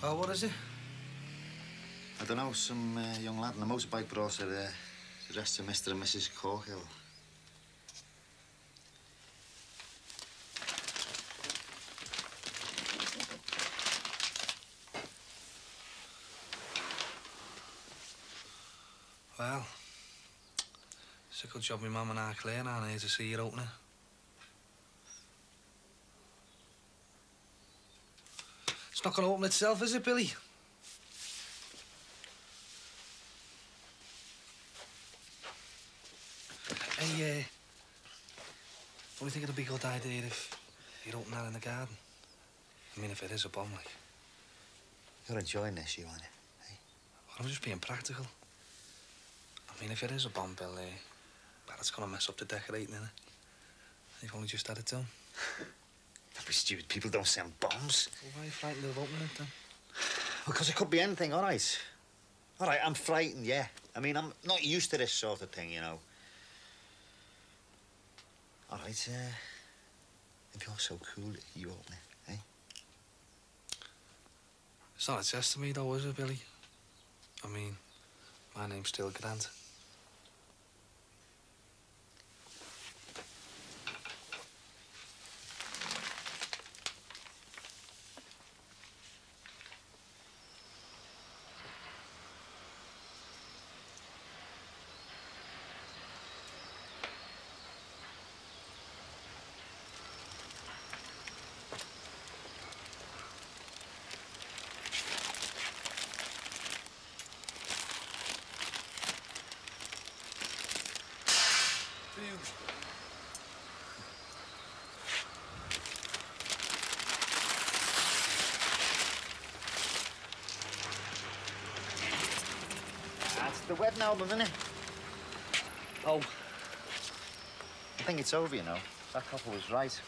Oh, what is it? I don't know, some young lad on a motorbike brought her address to Mr. and Mrs. Corkill. Well, it's a good job my mum and I Claire aren't here to see you open it. It's not going to open itself, is it, Billy? Hey, don't you think it'd be a good idea if you'd open that in the garden? I mean, if it is a bomb, like. You're enjoying this, you aren't you? Hey? Well, I'm just being practical. I mean, if it is a bomb, Bill, well, it's going to mess up the decorating, innit? You've only just had it done. Don't be stupid. People don't send bombs. Well, why are you frightened of opening it, then? Because it could be anything, all right. All right, I'm frightened, yeah. I mean, I'm not used to this sort of thing, you know. All right, if you're so cool, you open it, eh? It's not a test to me, though, is it, Billy? I mean, my name's still Grant. That's the wedding album, isn't it? Oh. I think it's over, you know. That couple was right.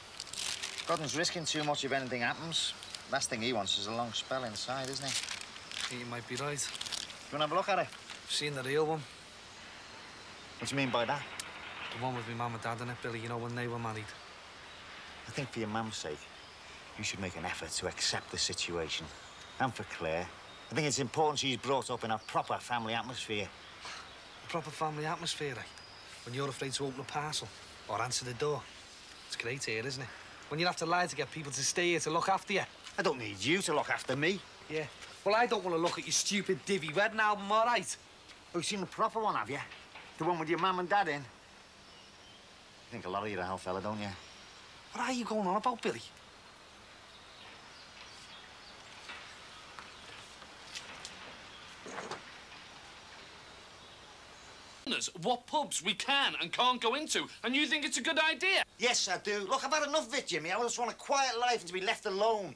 Godden's risking too much if anything happens. Last thing he wants is a long spell inside, isn't he? You might be right. You want to have a look at it? I've seen the real one. What do you mean by that? The one with my mum and dad in it, Billy, you know, when they were married. I think for your mum's sake, you should make an effort to accept the situation. And for Claire, I think it's important she's brought up in a proper family atmosphere. A proper family atmosphere, eh? When you're afraid to open a parcel or answer the door. It's great here, isn't it? When you have to lie to get people to stay here to look after you. I don't need you to look after me. Yeah. Well, I don't want to look at your stupid divvy wedding album, all right? Oh, you've seen the proper one, have you? The one with your mum and dad in? You think a lot of you, the hell fella, don't you? What are you going on about, Billy? What pubs we can and can't go into, and you think it's a good idea? Yes, I do. Look, I've had enough of it, Jimmy. I just want a quiet life and to be left alone.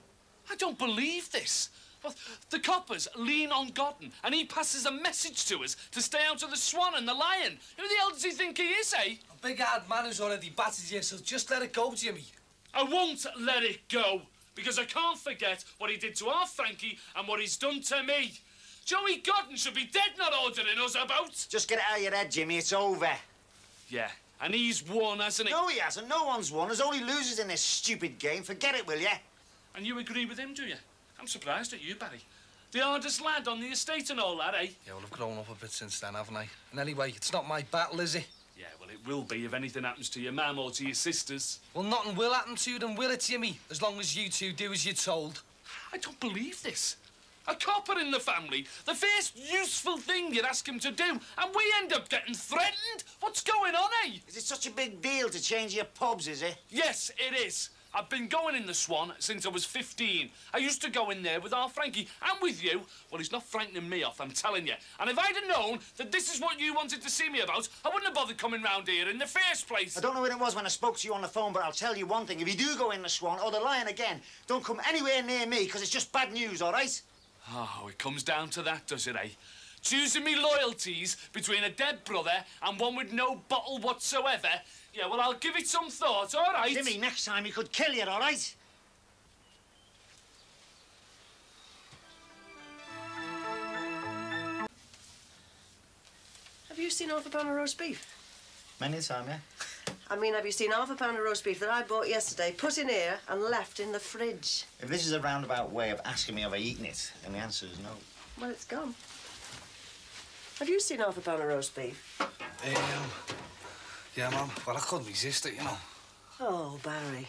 I don't believe this. Well, the coppers lean on Godden, and he passes a message to us to stay out of the Swan and the Lion. Who the hell does he think he is, eh? A big-hard man who's already battered you, so just let it go, Jimmy. I won't let it go, because I can't forget what he did to our Frankie and what he's done to me. Joey Godden should be dead, not ordering us about. Just get it out of your head, Jimmy. It's over. Yeah, and he's won, hasn't he? No, he hasn't. No one's won. There's only losers in this stupid game. Forget it, will you? And you agree with him, do you? I'm surprised at you, Barry. The hardest lad on the estate and all that, eh? Yeah, well, I've grown up a bit since then, haven't I? And anyway, it's not my battle, is it? Yeah, well, it will be if anything happens to your mum or to your sisters. Well, nothing will happen to them, will it, Jimmy? As long as you two do as you're told. I don't believe this. A copper in the family, the first useful thing you'd ask him to do, and we end up getting threatened? What's going on, eh? Is it such a big deal to change your pubs, is it? Yes, it is. I've been going in the Swan since I was 15. I used to go in there with our Frankie, and with you. Well, he's not frightening me off, I'm telling you. And if I'd have known that this is what you wanted to see me about, I wouldn't have bothered coming round here in the first place. I don't know when it was when I spoke to you on the phone, but I'll tell you one thing. If you do go in the Swan or the Lion again, don't come anywhere near me, because it's just bad news, all right? Oh, it comes down to that, does it, eh? Choosing me loyalties between a dead brother and one with no bottle whatsoever. Yeah, well, I'll give it some thought, all right? Jimmy, next time he could kill you, all right? Have you seen half a pound of roast beef? Many a time, yeah. I mean, have you seen half a pound of roast beef that I bought yesterday, put in here and left in the fridge? If this is a roundabout way of asking me have I eaten it, then the answer is no. Well, it's gone. Have you seen half a pound of roast beef? Yeah, Mum. Well, I couldn't resist it, you know. Oh, Barry.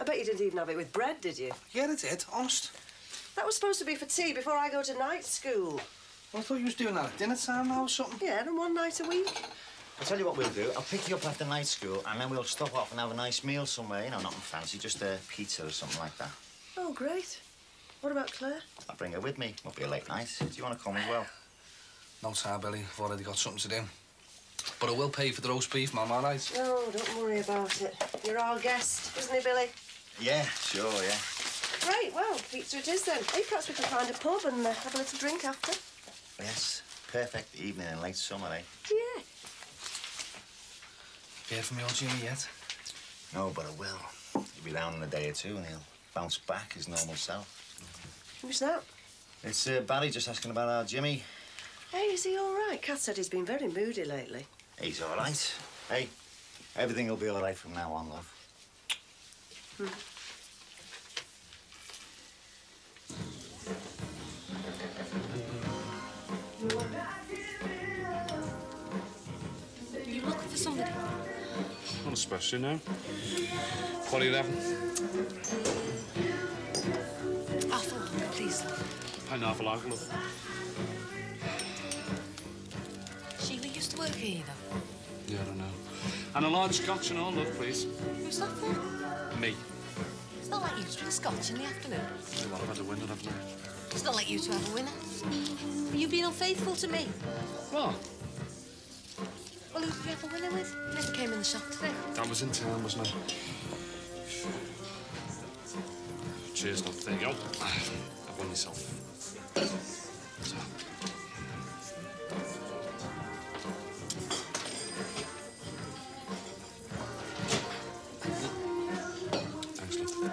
I bet you didn't even have it with bread, did you? Yeah, I did, honest. That was supposed to be for tea before I go to night school. Well, I thought you was doing that at dinner time now or something. Yeah, and one night a week. I'll tell you what we'll do. I'll pick you up after night school, and then we'll stop off and have a nice meal somewhere. You know, nothing fancy, just a pizza or something like that. Oh, great. What about Claire? I'll bring her with me. Won't be a late night. Do you want to come as well? No time, Billy. I've already got something to do. But I will pay for the roast beef, Mum, all right? No, don't worry about it. You're our guest, isn't he, Billy? Yeah, sure, yeah. Great, well, pizza it is then. Hey, perhaps we can find a pub and have a little drink after. Yes, perfect evening in late summer, eh? Yeah. You heard from your Jimmy yet? No, but I will. He'll be down in a day or two and he'll bounce back his normal self. Who's that? It's Barry just asking about our Jimmy. Hey, is he all right? Kat said he's been very moody lately. He's all right. Hey, everything will be all right from now on, love. You looking for somebody? Not especially, no. What are you having? Half a look, please, love. I know half a lager, love. Sheila used to work here, though. Yeah, I don't know. And a large scotch and all, love, please. Who's that for? Me. It's not like you to drink scotch in the afternoon. Well, I've had a winner, haven't I? It's not like you to have a winner. Are you being unfaithful to me? What? Well, who did you have a winner with? You never came in the shop today. That was in town, wasn't it? Cheers, love. There you go. I've won yourself. So. Thanks, love.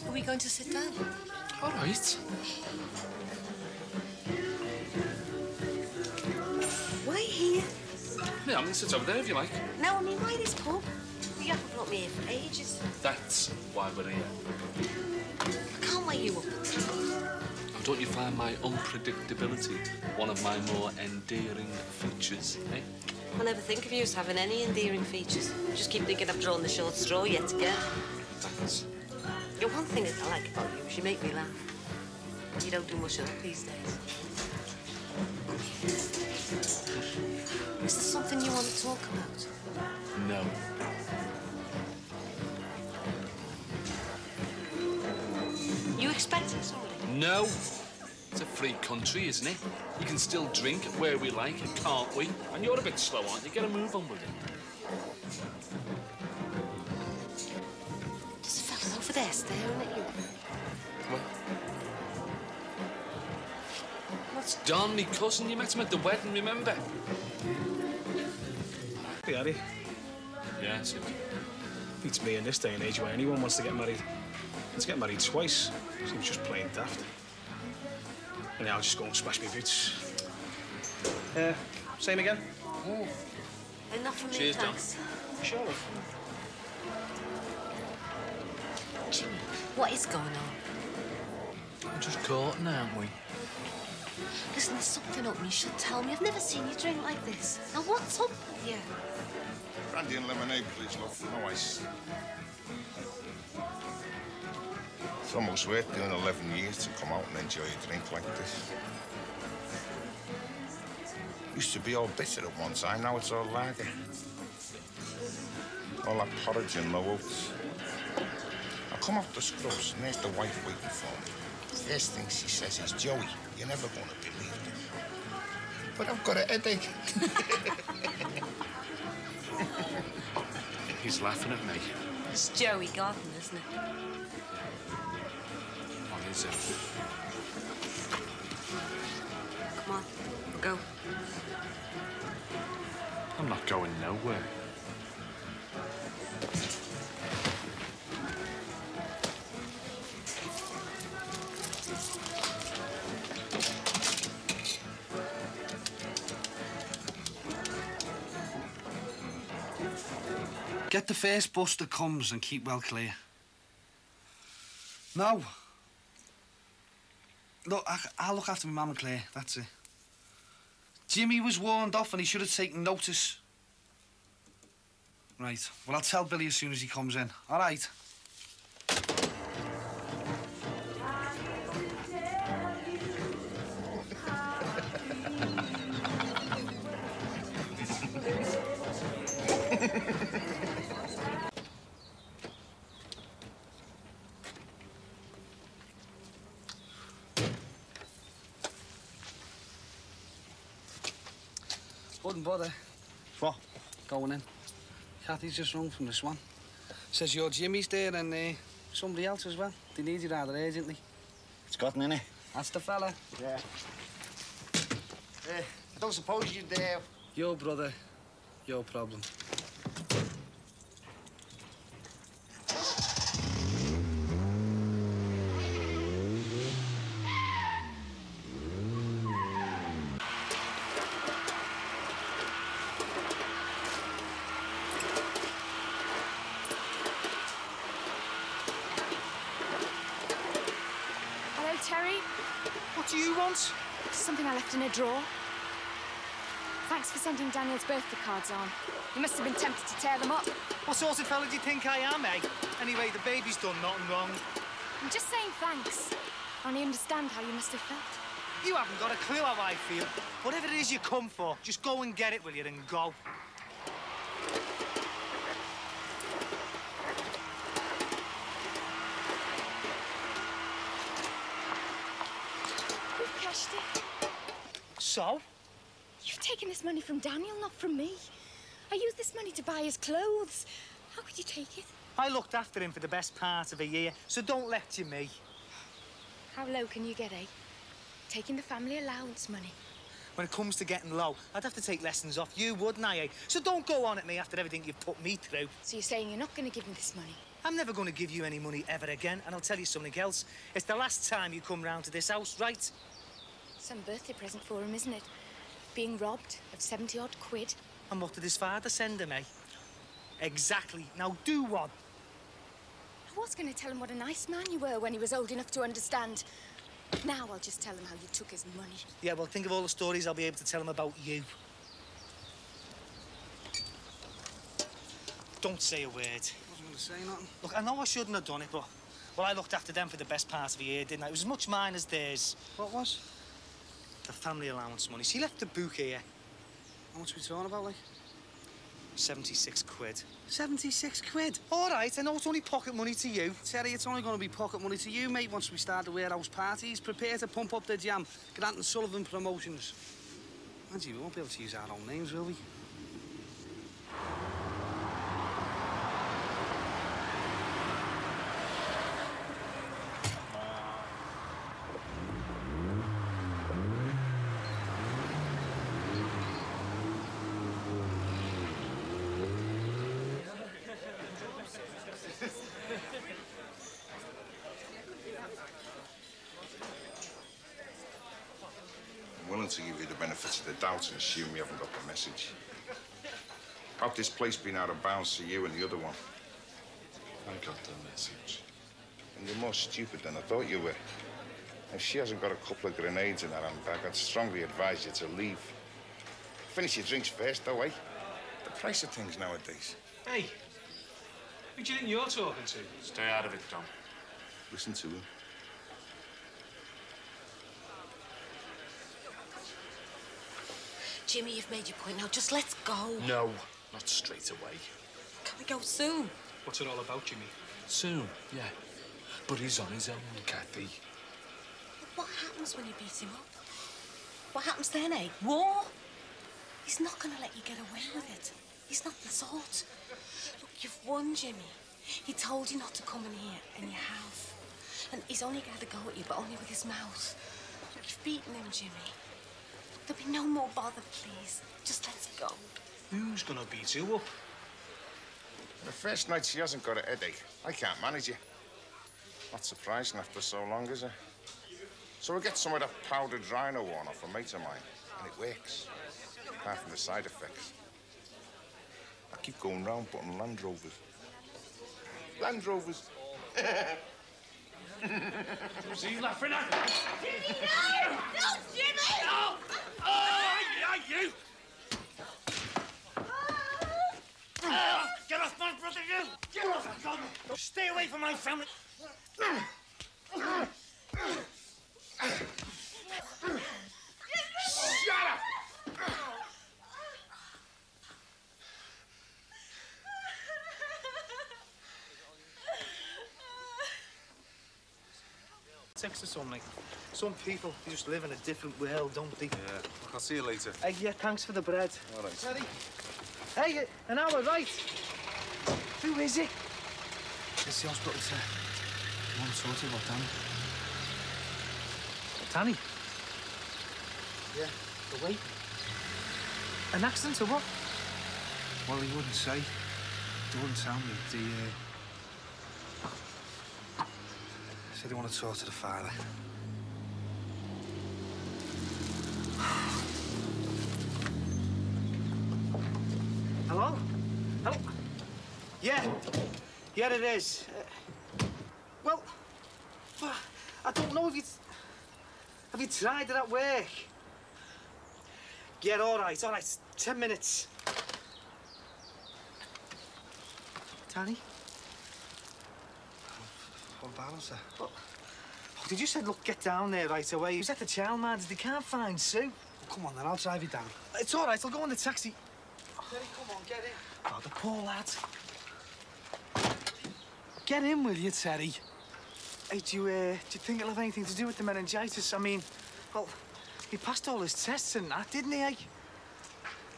Are we going to sit down? All right. Why here? Yeah, I mean, sit over there if you like. No, I mean, why this pub? You haven't brought me here for ages. That's why we're here. I can't wake you up. Oh, don't you find my unpredictability one of my more endearing features, eh? I never think of you as having any endearing features. I just keep thinking I've drawn the short straw yet again. Thanks. The one thing that I like about you is you make me laugh. You don't do much of that these days. Is there something you want to talk about? No. You expecting somebody? No. It's a free country, isn't it? We can still drink where we like, can't we? And you're a bit slow, aren't you? Get a move on with it. There's a fella over there staring at you. What? That's Don, me cousin. You met him at the wedding, remember? Hey, Harry. Yeah, it's him. Beats me in this day and age where anyone wants to get married. And to get married twice seems just plain daft. And now I'll just go and smash my boots. Same again? Oh. Enough for me, Cheers, Don. thanks. Sure. Jimmy, what is going on? We're just courting, aren't we? Listen, there's something up and you should tell me. I've never seen you drink like this. Now, what's up with you? Brandy and lemonade, please, love. No ice. It's almost worth doing 11 years to come out and enjoy a drink like this. Used to be all bitter at one time, now it's all lager. All that porridge and low oats. I come off the scrubs and there's the wife waiting for me. First thing she says is, Joey, you're never going to believe it. But I've got a headache. He's laughing at me. It's Joey Godden, isn't it? What is it? Come on, we'll go. I'm not going nowhere. Get the first bus that comes and keep well clear. No. Look, I'll look after my mum and Claire, that's it. Jimmy was warned off and he should have taken notice. Right, well, I'll tell Billy as soon as he comes in. All right? Wouldn't bother. What? Going in. Kathy's just rung from the Swan. Says your Jimmy's there and somebody else as well. They need you rather urgently. It's Godden, innit? That's the fella. Yeah. I don't suppose you'd dare. Your brother, your problem. Terry? What do you want? Something I left in a drawer. Thanks for sending Daniel's birthday cards on. You must have been tempted to tear them up. What sort of fella do you think I am, eh? Anyway, the baby's done nothing wrong. I'm just saying thanks. I only understand how you must have felt. You haven't got a clue how I feel. Whatever it is you come for, just go and get it, will you, and go. We've cashed it. So? You've taken this money from Daniel, not from me. I used this money to buy his clothes. How could you take it? I looked after him for the best part of a year, so don't lecture me. How low can you get, eh? Taking the family allowance money. When it comes to getting low, I'd have to take lessons off you, wouldn't I, eh? So don't go on at me after everything you've put me through. So you're saying you're not going to give me this money? I'm never going to give you any money ever again, and I'll tell you something else. It's the last time you come round to this house, right? Some birthday present for him, isn't it? Being robbed of 70-odd quid. And what did his father send him, eh? Exactly. Now do one. I was going to tell him what a nice man you were when he was old enough to understand. Now I'll just tell him how you took his money. Yeah, well, think of all the stories I'll be able to tell him about you. Don't say a word. I wasn't going to say nothing. Look, I know I shouldn't have done it, but... Well, I looked after them for the best part of a year, didn't I? It was as much mine as theirs. What was? The family allowance money. She left the book here. How much are we talking about, like? 76 quid. 76 quid? All right, I know it's only pocket money to you. Terry, it's only going to be pocket money to you, mate, once we start the warehouse parties. Prepare to pump up the jam. Grant and Sullivan promotions. Angie, we won't be able to use our own names, will we? I'm willing to give you the benefits of the doubt and assume you haven't got the message. How'd this place been out of bounds to you and the other one? I got the message. And you're more stupid than I thought you were. If she hasn't got a couple of grenades in her handbag, I'd strongly advise you to leave. Finish your drinks first, though, eh? The price of things nowadays. Hey, who do you think you're talking to? Stay out of it, Tom. Listen to him. Jimmy, you've made your point now. Just let's go. No, not straight away. Can we go soon? What's it all about, Jimmy? Soon, yeah. But he's on his own, Kathy. What happens when you beat him up? What happens then, eh? War? He's not going to let you get away with it. He's not the sort. Look, you've won, Jimmy. He told you not to come in here, and you have. And he's only going to go at you, but only with his mouth. Look, you've beaten him, Jimmy. There'll be no more bother, please. Just let's go. Who's going to beat you up? The first night she hasn't got a headache. I can't manage you. Not surprising after so long, is it? So we'll get some of that powdered rhino one off a mate of mine, and it works, apart from the side effects. I keep going round putting Land Rovers. Land Rovers. Who's he laughing at? Jimmy, no! No, Jimmy! No! Oh, you! Get off my brother, you! Get off, God! Stay away from my family! Shut up! Text or something. Some people they just live in a different world, don't they? Yeah. Look, I'll see you later. Hey, yeah, thanks for the bread. All right. Teddy. Hey, an hour, right? Who is it? It's the hospital, sir. I want to talk to you about Danny. Danny? Yeah, the weight. An accident or what? Well, he wouldn't say. He wouldn't tell me. Said he wanted to talk to the father. Hello? Hello? Yeah. Yeah, it is. Well, I don't know if you... Have you tried it at work? Yeah, all right. 10 minutes. Danny? What about him, sir? Oh, did you say, look, get down there right away? He was at the childminders. They can't find Sue. Well, come on, then. I'll drive you down. It's all right. I'll go in the taxi. Terry, come on, get in. Oh, the poor lad. Get in, will you, Terry? Hey, do you think it'll have anything to do with the meningitis? I mean, well, he passed all his tests and that, didn't he, eh?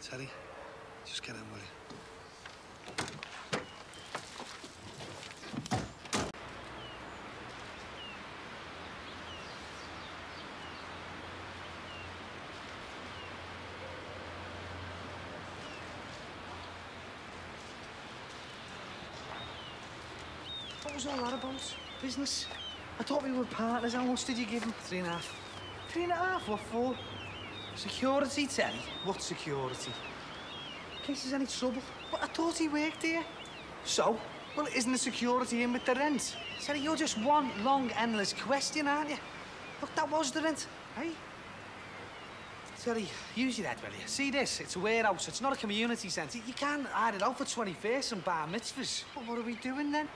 Terry, just get in, will you? What was all that about? Business? I thought we were partners. How much did you give him? 3.5. 3.5? What for? Security, Terry. What security? In case there's any trouble. But I thought he worked here. So? Well, isn't the security in with the rent? Terry, you're just one long, endless question, aren't you? Look, that was the rent, eh? Terry, use your head, will you? See this? It's a warehouse. It's not a community centre. You can't hide it out for 21st and bar mitzvahs. But what are we doing then?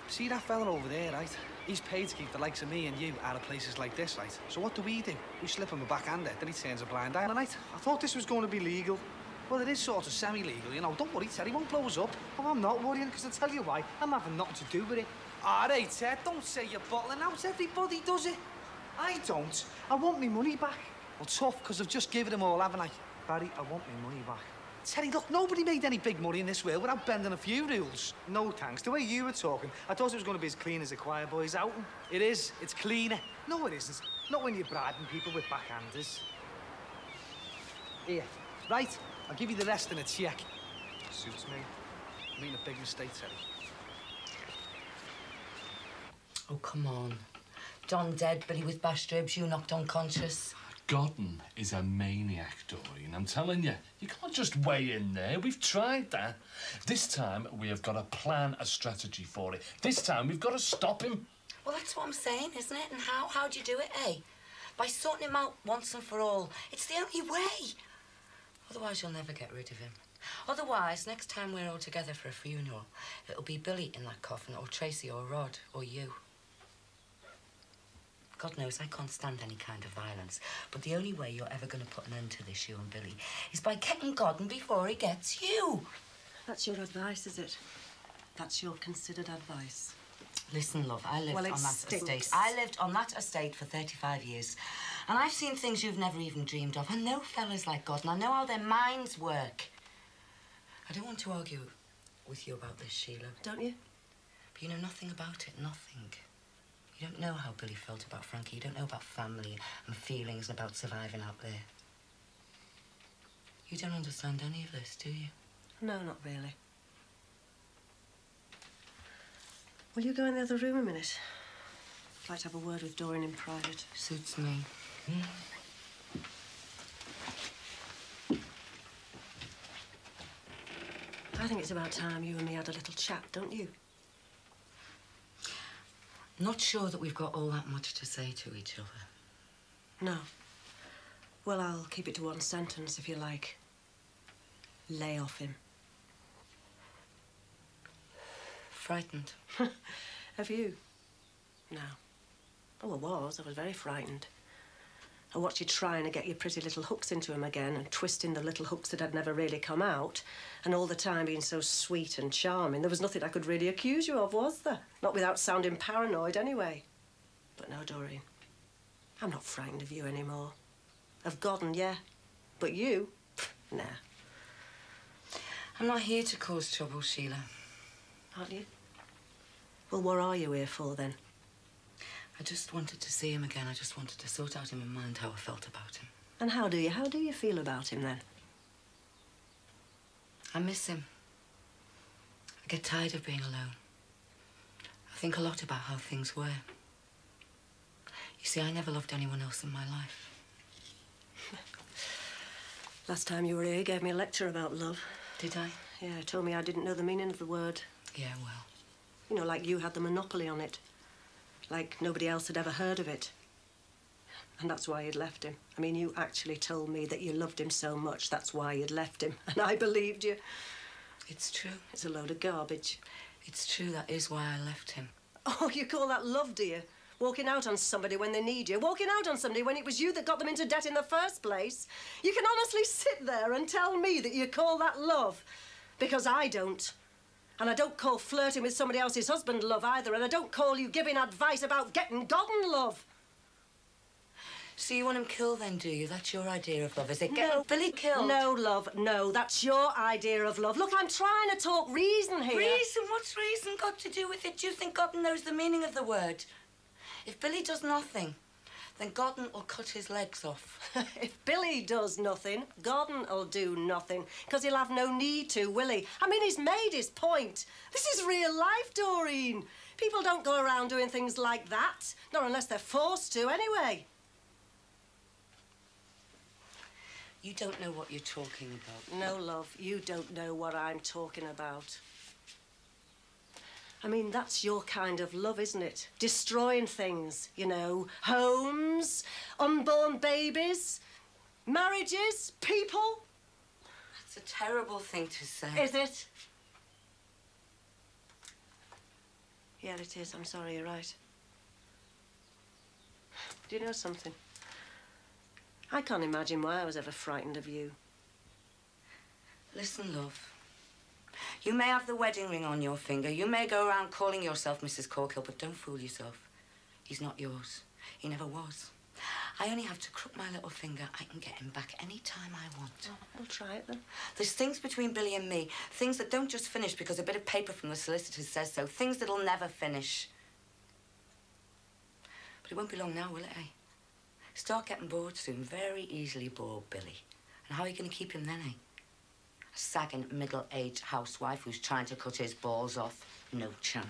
See that fella over there, right? He's paid to keep the likes of me and you out of places like this, right? So what do? We slip him a backhander, then he turns a blind eye on the night. I thought this was going to be legal. Well, it is sort of semi-legal, you know. Don't worry, Ted, he won't blow us up. Oh, I'm not worrying, because I'll tell you why. I'm having nothing to do with it. All right, Ted, don't say you're bottling out. Everybody does it. I don't. I want me money back. Well, tough, because I've just given him all, haven't I? Barry, I want me money back. Teddy, look, nobody made any big money in this world without bending a few rules. No thanks. The way you were talking, I thought it was going to be as clean as a choir boy's outing. It is. It's cleaner. No, it isn't. Not when you're bribing people with backhanders. Here. Right? I'll give you the rest in a check. Suits me. I mean a big mistake, Teddy. Oh, come on. Don dead, Billy with bashed ribs, you knocked unconscious. Godden is a maniac, Doreen. I'm telling you, you can't just weigh in there. We've tried that. This time, we have got a plan, a strategy for it. This time, we've got to stop him. Well, that's what I'm saying, isn't it? And how do you do it, eh? By sorting him out once and for all. It's the only way. Otherwise, you'll never get rid of him. Otherwise, next time we're all together for a funeral, it'll be Billy in that coffin, or Tracy, or Rod, or you. God knows I can't stand any kind of violence, but the only way you're ever going to put an end to this, you and Billy, is by getting Godden before he gets you. That's your advice, is it? That's your considered advice. Listen, love, I lived on that estate. I lived on that estate for 35 years, and I've seen things you've never even dreamed of. I know fellas like Godden. I know how their minds work. I don't want to argue with you about this, Sheila. Don't you? But you know nothing about it, nothing. You don't know how Billy felt about Frankie. You don't know about family and feelings and about surviving out there. You don't understand any of this, do you? No, not really. Will you go in the other room a minute? I'd like to have a word with Doreen in private. Suits me. I think it's about time you and me had a little chat, don't you? Not sure that we've got all that much to say to each other. No. Well, I'll keep it to one sentence, if you like. Lay off him. Frightened? Have you? No. Oh, I was. I was very frightened. I watched you trying to get your pretty little hooks into him again and twisting the little hooks that had never really come out, and all the time being so sweet and charming. There was nothing I could really accuse you of, was there? Not without sounding paranoid, anyway. But no, Doreen. I'm not frightened of you anymore. Of Godden, yeah. But you? Nah. I'm not here to cause trouble, Sheila. Aren't you? Well, what are you here for, then? I just wanted to see him again. I just wanted to sort out in my mind how I felt about him. And how do you feel about him, then? I miss him. I get tired of being alone. I think a lot about how things were. You see, I never loved anyone else in my life. Last time you were here, you gave me a lecture about love. Did I? Yeah, told me I didn't know the meaning of the word. Yeah, well. You know, like you had the monopoly on it. Like nobody else had ever heard of it. And that's why you'd left him. I mean, you actually told me that you loved him so much, that's why you'd left him. And I believed you. It's true. It's a load of garbage. It's true, that is why I left him. Oh, you call that love, do you? Walking out on somebody when they need you. Walking out on somebody when it was you that got them into debt in the first place. You can honestly sit there and tell me that you call that love. Because I don't. And I don't call flirting with somebody else's husband love either. And I don't call you giving advice about getting Godden love. So you want him killed then, do you? That's your idea of love, is it? Get Billy killed? No, love, no. That's your idea of love. Look, I'm trying to talk reason here. Reason? What's reason got to do with it? Do you think Godden knows the meaning of the word? If Billy does nothing, then Godden will cut his legs off. If Billy does nothing, Godden will do nothing, because he'll have no need to, will he? I mean, he's made his point. This is real life, Doreen. People don't go around doing things like that, not unless they're forced to, anyway. You don't know what you're talking about. No, love, you don't know what I'm talking about. I mean, that's your kind of love, isn't it? Destroying things, you know. Homes, unborn babies, marriages, people. That's a terrible thing to say. Is it? Yeah, it is. I'm sorry, you're right. Do you know something? I can't imagine why I was ever frightened of you. Listen, love. You may have the wedding ring on your finger. You may go around calling yourself Mrs. Corkill, but don't fool yourself. He's not yours. He never was. I only have to crook my little finger. I can get him back any time I want. Oh, we'll try it then. There's things between Billy and me, things that don't just finish because a bit of paper from the solicitors says so, things that'll never finish. But it won't be long now, will it, eh? Start getting bored soon. Very easily bored, Billy. And how are you going to keep him then, eh? A sagging, middle-aged housewife who's trying to cut his balls off. No chance.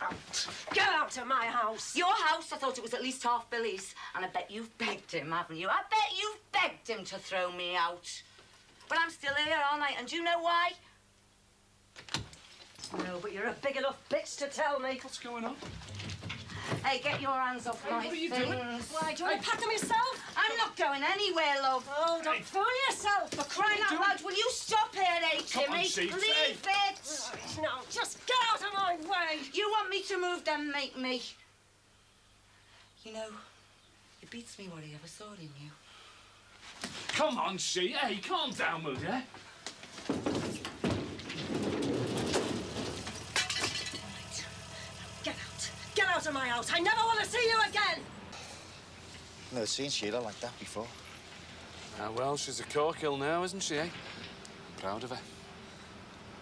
Out. Get out of my house. Your house? I thought it was at least half Billy's. And I bet you've begged him, haven't you? I bet you've begged him to throw me out. But I'm still here, aren't I? And do you know why? No, but you're a big enough bitch to tell me. What's going on? Hey, get your hands off my what are you things. doing? Why, do you want to pack them yourself? I'm not going anywhere, love. Oh, don't fool yourself. For crying out loud, will you stop here, eh, Jimmy? Come on, Steve. Leave it. No, just get out of my way. You want me to move, then make me. You know, it beats me what he ever saw in you. Come on, she. Hey, calm down, will ya? Get out of my house. I never want to see you again. I've never seen Sheila like that before. Ah, well, she's a Corkill now, isn't she, eh? I'm proud of her.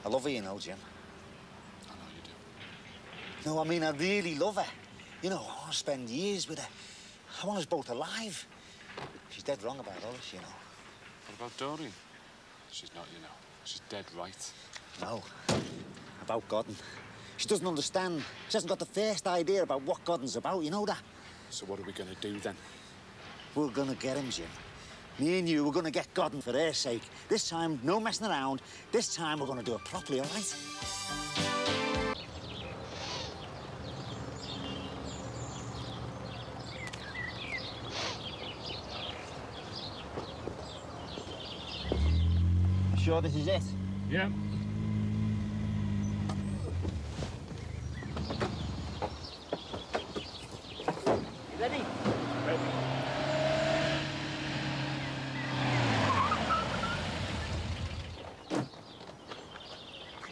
I love her, you know, Jim. I know you do. No, I mean, I really love her. You know, I want to spend years with her. I want us both alive. She's dead wrong about all this, you know. What about Doreen? She's not, you know. She's dead right. No. About Godden. She doesn't understand. She hasn't got the first idea about what Godden's about, you know that? So what are we going to do then? We're going to get him, Jim. Me and you, we're going to get Godden for their sake. This time, no messing around. This time, we're going to do it properly, all right? Sure this is it? Yeah. You ready? Ready.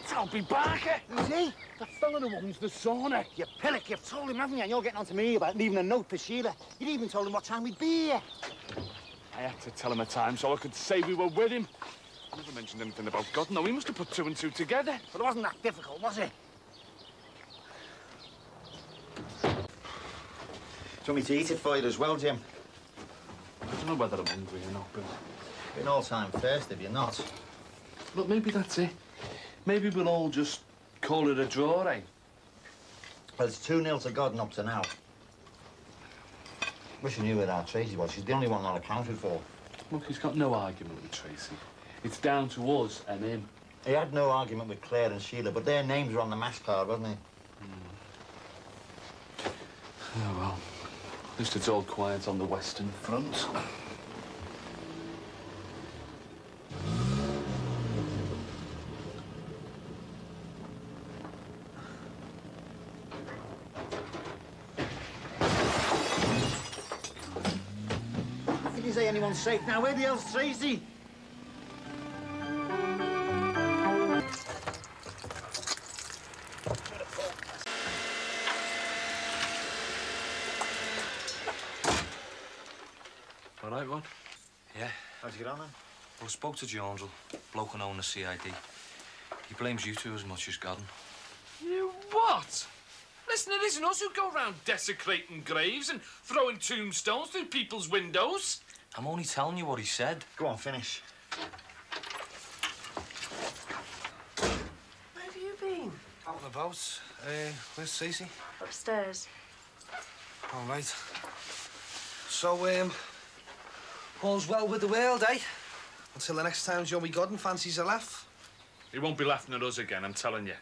Toby Barker! Who's he? The fella who owns the sauna. You pillock, you've told him, haven't you? And you're getting on to me about leaving a note for Sheila. You'd even told him what time we'd be here. I had to tell him a time so I could say we were with him. I never mentioned anything about God. No, he must have put two and two together. But it wasn't that difficult, was it? Do you want me to eat it for you as well, Jim? I don't know whether I'm hungry or not, but... You're an all-time first if you're not. Look, maybe that's it. Maybe we'll all just call it a draw, eh? Well, it's 2-0 to Godden up to now. Wish you knew where our Tracy was. She's the only one not accounted for. Look, he's got no argument with Tracy. It's down to us and him. He had no argument with Claire and Sheila, but their names were on the match card, wasn't they? Oh, well. At least it's all quiet on the Western Front. Did you say anyone's safe now? Where the hell's Tracy? All right, Rod? Yeah. How'd you get on, then? Well, I spoke to Jonesel, bloke and owner CID. He blames you two as much as Godden. You what? Listen, it isn't us who go round desecrating graves and throwing tombstones through people's windows. I'm only telling you what he said. Go on, finish. Where have you been? Out and about. Where's Stacey? Upstairs. All right. So, all's well with the world, eh? Until the next time Joey Godden fancies a laugh. He won't be laughing at us again, I'm telling you.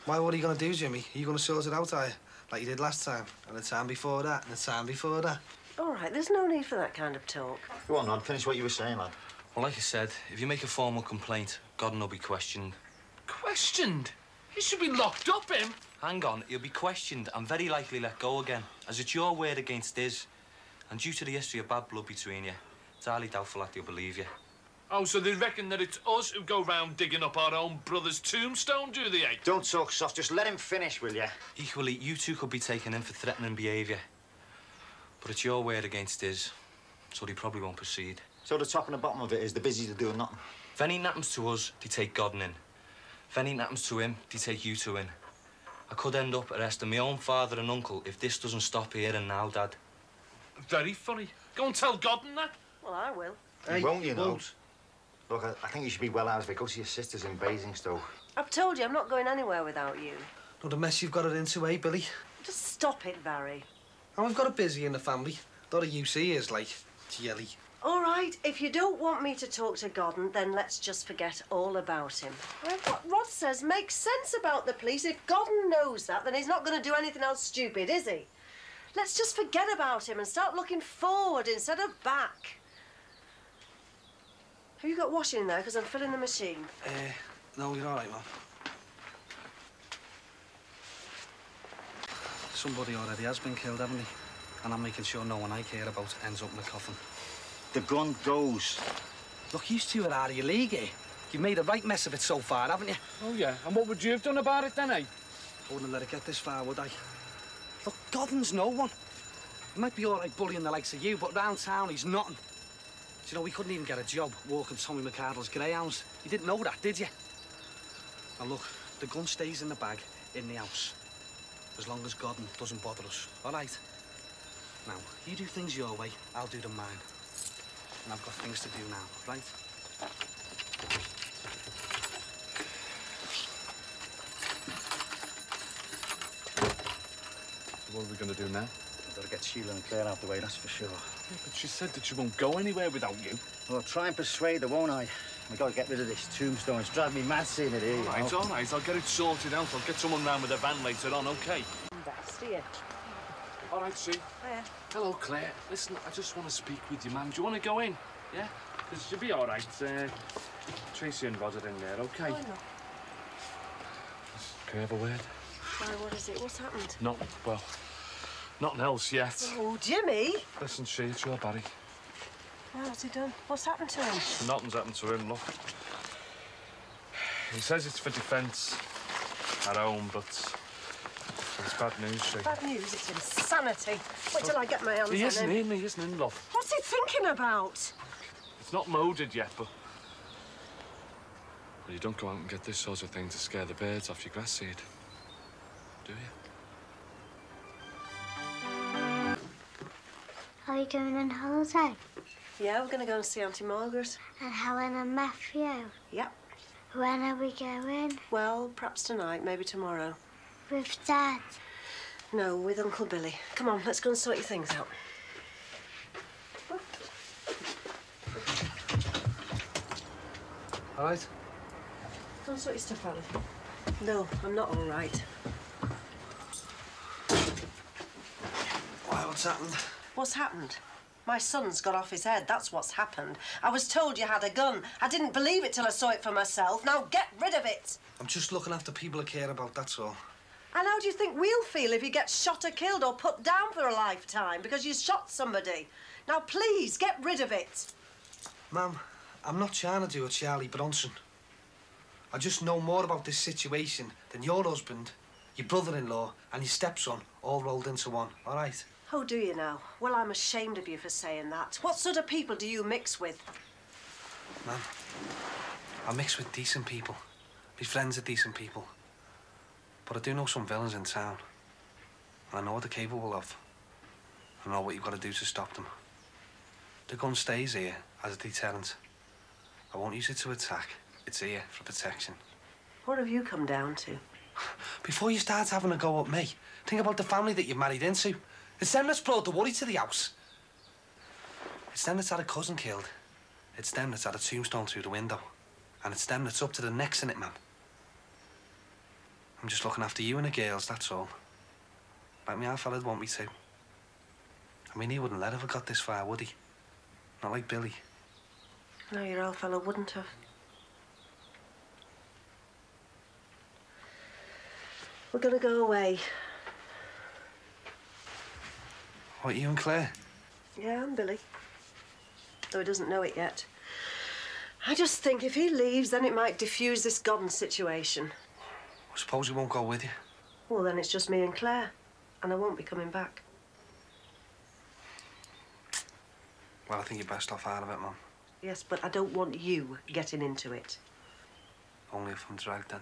Why, what are you going to do, Jimmy? Are you going to sort it out, are you? Like you did last time, and the time before that, and the time before that. All right, there's no need for that kind of talk. Go on, Rod. Finish what you were saying, lad. Well, like I said, if you make a formal complaint, Godden will be questioned. Questioned? He should be locked up, him. Hang on, he'll be questioned and very likely let go again, as it's your word against his. And due to the history of bad blood between you, it's highly doubtful that he'll believe you. Oh, so they reckon that it's us who go round digging up our own brother's tombstone, do they, eh? Don't talk soft. Just let him finish, will you? Equally, you two could be taken in for threatening behaviour. But it's your word against his, so he probably won't proceed. So the top and the bottom of it is the busies are doing nothing. If anything happens to us, they take Godden in. If anything happens to him, they take you two in. I could end up arresting my own father and uncle if this doesn't stop here and now, Dad. Very funny. Go and tell Godden that. Well, I will. Hey, won't you know? Look, I think you should be well out of it. Go to your sister's in Basingstoke. I've told you I'm not going anywhere without you. Not a mess you've got it into, eh, Billy? Just stop it, Barry. And we've got it busy in the family. Lot of UC is like jelly. All right, if you don't want me to talk to Godden, then let's just forget all about him. Well, what Rod says makes sense about the police. If Godden knows that, then he's not going to do anything else stupid, is he? Let's just forget about him and start looking forward instead of back. Have you got washing in there? Because I'm filling the machine. No, you're all right, Mum. Somebody already has been killed, haven't they? And I'm making sure no one I care about ends up in the coffin. The gun goes. Look, you two are out of your league here. You've made a right mess of it so far, haven't you? Oh, yeah. And what would you have done about it then, eh? I wouldn't let it get this far, would I? Look, Godden's no one. He might be all right bullying the likes of you, but round town he's nothing. Do you know, we couldn't even get a job walking Tommy McArdle's greyhounds. You didn't know that, did you? Now, look, the gun stays in the bag in the house. As long as Godden doesn't bother us, all right? Now, you do things your way, I'll do them mine. And I've got things to do now, right? What are we going to do now? We've got to get Sheila and Claire out the way, that's for sure. Yeah, but she said that she won't go anywhere without you. Well, I'll try and persuade her, won't I? We got to get rid of this tombstone. It's driving me mad seeing it here. All right. I'll get it sorted out. I'll get someone round with a van later on, OK? Best, dear. All right, Sue. Hiya. Hello, Claire. Listen, I just want to speak with you, ma'am. Do you want to go in? Yeah? Because she'll be all right. Tracy and Rod are in there, OK? Why not? Can I have a word? Why, what is it? What's happened? Nothing else yet. Oh, Jimmy! Listen, she, it's your Barry. Oh, what's he done? What's happened to him? Nothing's happened to him, look. He says it's for defence at home, but it's bad news, she. Bad news? It's insanity. Wait till I get my hands on him. He isn't in, love. What's he thinking about? It's not molded yet, but... Well, you don't go out and get this sort of thing to scare the birds off your grass seed, do you? Are you going on holiday? Yeah, we're going to go and see Auntie Margaret. And Helen and Matthew? Yep. When are we going? Well, perhaps tonight, maybe tomorrow. With Dad? No, with Uncle Billy. Come on, let's go and sort your things out. All right? Go and sort your stuff out. No, I'm not all right. Why, what's happened? What's happened? My son's got off his head, that's what's happened. I was told you had a gun. I didn't believe it till I saw it for myself. Now get rid of it! I'm just looking after people I care about, that's all. And how do you think we'll feel if you get shot or killed or put down for a lifetime because you shot somebody? Now, please, get rid of it. Ma'am, I'm not trying to do a Charlie Bronson. I just know more about this situation than your husband, your brother-in-law and your stepson all rolled into one, all right? Oh, do you now? Well, I'm ashamed of you for saying that. What sort of people do you mix with? Ma'am, I mix with decent people. My friends are decent people. But I do know some villains in town. I know what they're capable of. I know what you've got to do to stop them. The gun stays here as a deterrent. I won't use it to attack. It's here for protection. What have you come down to? Before you start having a go at me, think about the family that you're married into. It's them that's brought the worry to the house. It's them that's had a cousin killed. It's them that's had a tombstone through the window. And it's them that's up to the necks in it, man. I'm just looking after you and the girls, that's all. Like my old fella'd want me to. I mean, he wouldn't let if I got this far, would he? Not like Billy. No, your old fellow wouldn't have. We're gonna go away. What, you and Claire? Yeah, and Billy. Though he doesn't know it yet. I just think if he leaves, then it might diffuse this Godden situation. I suppose he won't go with you. Well, then it's just me and Claire. And I won't be coming back. Well, I think you're best off out of it, Mum. Yes, but I don't want you getting into it. Only if I'm dragged in.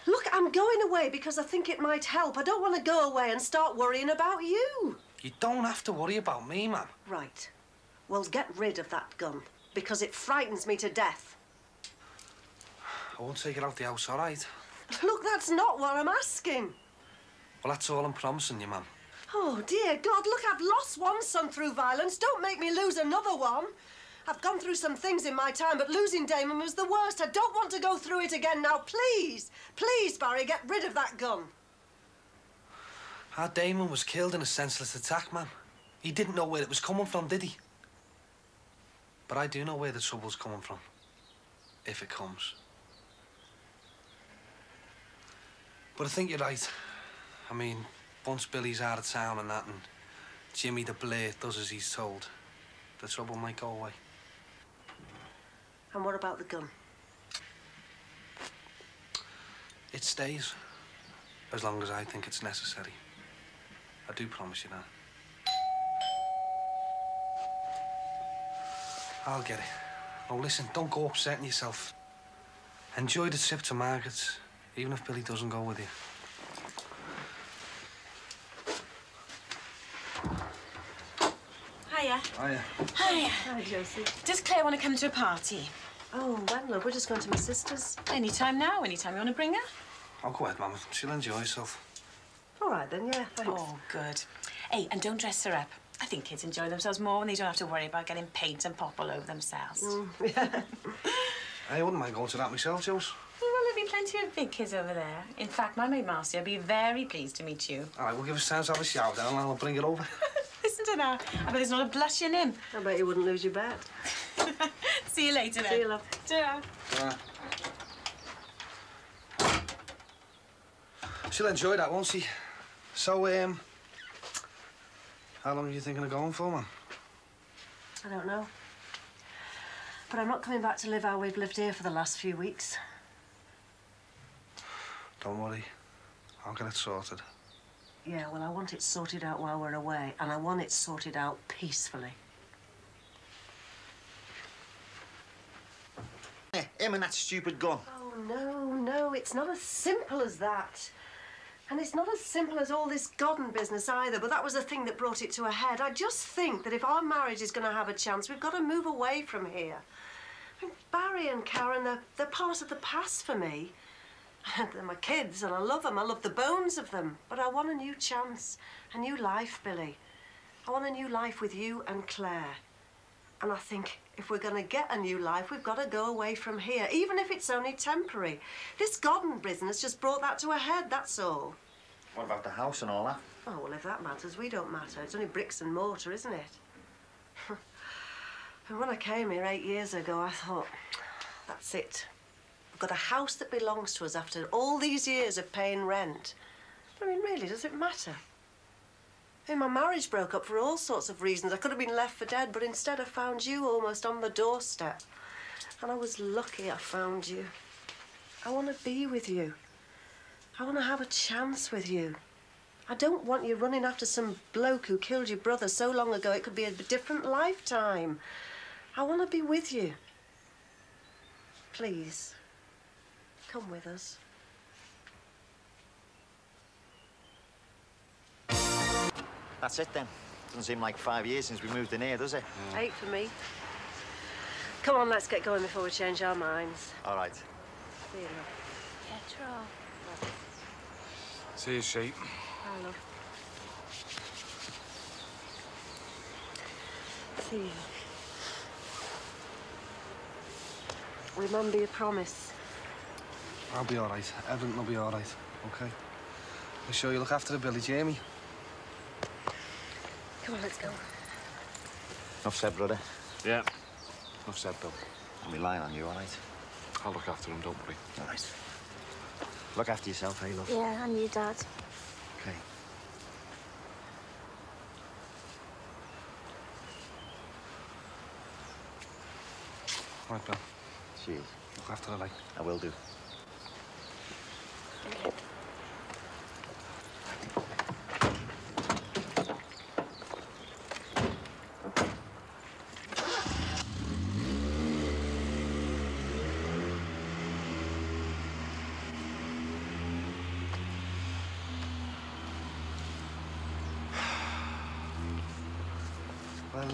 Look, I'm going away because I think it might help. I don't want to go away and start worrying about you. You don't have to worry about me, Mum. Right. Well, get rid of that gun, because it frightens me to death. I won't take it out the house, all right? Look, that's not what I'm asking. Well, that's all I'm promising you, Mum. Oh, dear God, look, I've lost one son through violence. Don't make me lose another one. I've gone through some things in my time, but losing Damon was the worst. I don't want to go through it again now. Please, please, Barry, get rid of that gun. Our Damon was killed in a senseless attack, Mum. He didn't know where it was coming from, did he? But I do know where the trouble's coming from. If it comes. But I think you're right. I mean, once Billy's out of town and that, and Jimmy the Blade does as he's told, the trouble might go away. And what about the gun? It stays. As long as I think it's necessary. I do promise you that. I'll get it. Oh, listen, don't go upsetting yourself. Enjoy the trip to Margaret's, even if Billy doesn't go with you. Hiya. Hiya. Hiya. Hi, Josie. Does Claire want to come to a party? Oh, when, love? We're just going to my sister's. Anytime now, anytime you want to bring her. Oh, go ahead, Mum. She'll enjoy herself. All right, then, yeah, thanks. Oh, good. Hey, and don't dress her up. I think kids enjoy themselves more when they don't have to worry about getting paint and pop all over themselves. Yeah. I wouldn't mind going to that myself, Jules. Well, there'll be plenty of big kids over there. In fact, my maid Marcia will be very pleased to meet you. All right, we'll give us time to have a shower then and I'll bring it over. Listen to that. I bet there's not a blush in him. I bet you wouldn't lose your bet. See you later, then. See you, love. Ta-ra. She'll enjoy that, won't she? So, how long are you thinking of going for, man? I don't know. But I'm not coming back to live how we've lived here for the last few weeks. Don't worry. I'll get it sorted. Yeah, well, I want it sorted out while we're away, and I want it sorted out peacefully. Yeah, him and that stupid gun. Oh, no, it's not as simple as that. And it's not as simple as all this Godden business either, but that was the thing that brought it to a head. I just think that if our marriage is going to have a chance, we've got to move away from here. I mean, Barry and Karen, they're part of the past for me. They're my kids, and I love them. I love the bones of them. But I want a new chance, a new life, Billy. I want a new life with you and Claire. And I think if we're going to get a new life, we've got to go away from here, even if it's only temporary. This Godden business just brought that to a head, that's all. What about the house and all that? Oh, well, if that matters, we don't matter. It's only bricks and mortar, isn't it? And when I came here 8 years ago, I thought, that's it. We've got a house that belongs to us after all these years of paying rent. But, I mean, really, does it matter? I mean, my marriage broke up for all sorts of reasons. I could have been left for dead, but instead I found you almost on the doorstep. And I was lucky I found you. I want to be with you. I want to have a chance with you. I don't want you running after some bloke who killed your brother so long ago it could be a different lifetime. I want to be with you. Please, come with us. That's it then. Doesn't seem like 5 years since we moved in here, does it? 8 for me. Come on, let's get going before we change our minds. All right. See you, love. Yeah, Tro. See you, sheep. Bye, love. See you. Remember your promise. I'll be all right. Everything will be all right, OK? Make sure you look after the Billy, Jamie. Come on, let's go. Enough said, brother. Yeah. Enough said, Bill. I'm relying on you, all right? I'll look after him, don't worry. All right. Look after yourself, eh, love? Yeah, and you, Dad. OK. Right, Bill. Cheers. Look after the light. I will do. Well,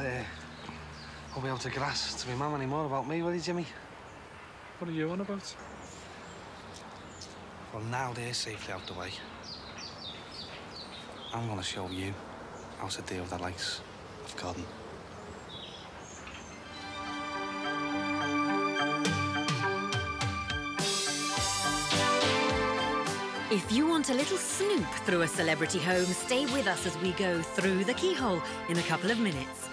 won't be able to grass to my mum anymore about me, will you, Jimmy? What are you on about? Well, now they're safely out the way, I'm gonna show you how to deal with the likes of Godden. If you want a little snoop through a celebrity home, stay with us as we go through the keyhole in a couple of minutes.